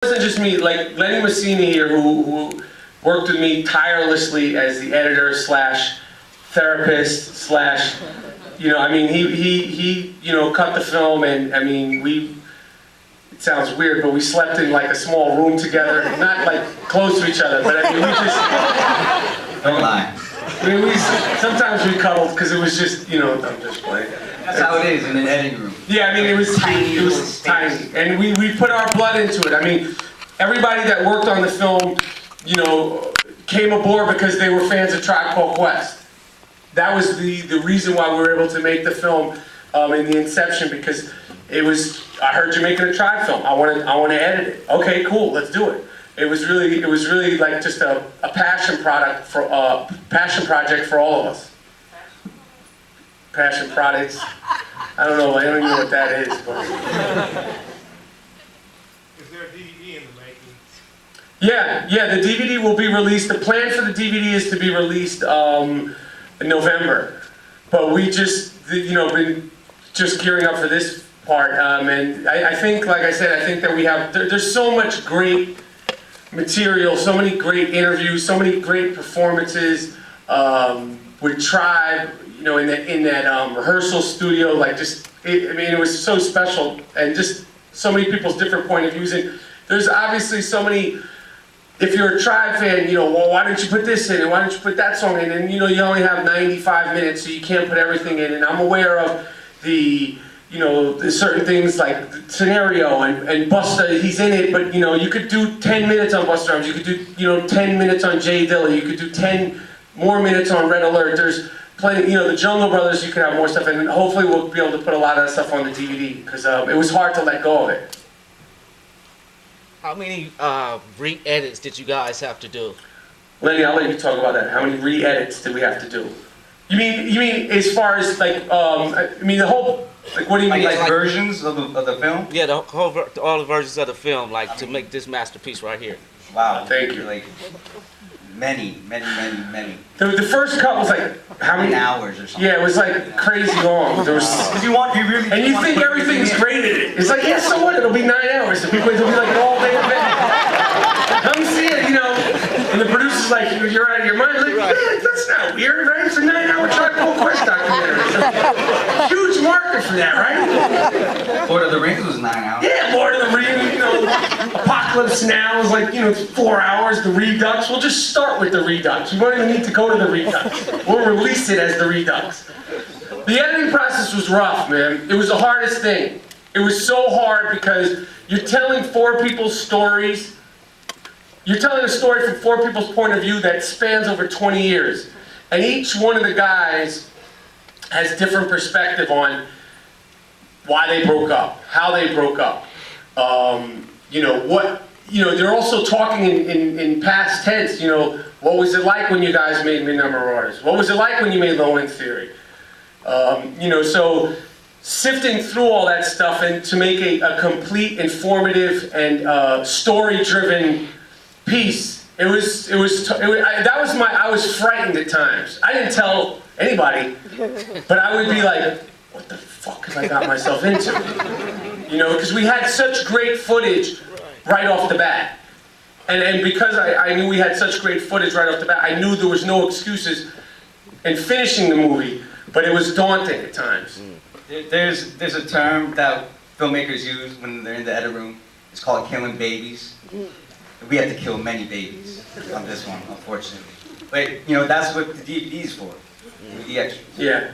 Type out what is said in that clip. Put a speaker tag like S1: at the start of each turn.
S1: wasn't just me, like Lenny Mesina here, who worked with me tirelessly as the editor slash therapist slash, I mean, he cut the film, and I mean, it sounds weird, but we slept in like a small room together, not like close to each other, but I mean, we just,
S2: don't lie.
S1: I mean, sometimes we cuddled because it was just, I'm just playing.
S2: That's how it is in an editing room.
S1: Yeah, I mean, it was tiny. It was tiny, and we put our blood into it. I mean, everybody that worked on the film, came aboard because they were fans of Tribe Called Quest. That was the reason why we were able to make the film in the inception, because it was, I heard you're making a Tribe film. I want to edit it. Okay, cool, let's do it. It was really like just a passion project for all of us. Passion products. I don't even know what that is. But.
S3: Is there a DVD in the making?
S1: Yeah, the DVD will be released. The plan for the DVD is to be released in November. But we just, been just gearing up for this part. And I think, like I said, I think that we have, there's so much great material, so many great interviews, so many great performances with Tribe, in that rehearsal studio. Like it was so special, and just so many people's different point of views. And there's obviously so many. If you're a Tribe fan, well, why don't you put this in, and why don't you put that song in? And you only have 95 minutes, so you can't put everything in. And I'm aware of the certain things like the scenario and Busta, he's in it, but you could do 10 minutes on Busta Rhymes, you could do 10 minutes on Jay Dilla, you could do 10 more minutes on Red Alert. There's plenty, the Jungle Brothers, you could have more stuff, and hopefully we'll be able to put a lot of that stuff on the DVD, because it was hard to let go of it.
S4: How many re-edits did you guys have to do?
S1: Lenny, I'll let you talk about that. How many re-edits did we have to do? You mean as far as like, the whole, like, what do you mean?
S2: Like versions of the film?
S4: Yeah, all the versions of the film, like to make this masterpiece right here.
S2: Wow,
S1: thank you.
S2: Like many.
S1: The first cut was like how many
S2: hours or something?
S1: Yeah, it was like crazy long. There was, and you think everything's great in it. It's like, yeah, so what? It'll be 9 hours. It'll be like an all-day event. Come see it, And the producer's like, you're out of your mind. Like, yeah, that's not weird, right? It's a 9-hour Tribe Called Quest documentary. Huge market for that, right?
S2: Lord of the Rings was 9 hours.
S1: Yeah, Lord of the Rings, Apocalypse Now is like, it's 4 hours. The Redux, we'll just start with the Redux. You won't even need to go to the Redux. We'll release it as the Redux. The editing process was rough, man. It was the hardest thing. It was so hard because you're telling 4 people's stories. You're telling a story from 4 people's point of view that spans over 20 years. And each one of the guys has different perspective on why they broke up, how they broke up. They're also talking in past tense, what was it like when you guys made Midnight Marauders? What was it like when you made Low End Theory? So sifting through all that stuff and to make a complete, informative, and story-driven piece, I was frightened at times. I didn't tell anybody, but I would be like, what the fuck have I got myself into? Because we had such great footage right off the bat. And because I knew we had such great footage right off the bat, I knew there was no excuses in finishing the movie, but it was daunting at times.
S2: There's a term that filmmakers use when they're in the edit room. It's called killing babies. We had to kill many babies on this one, unfortunately. But, that's what the DVD is for, the extras.
S1: Yeah.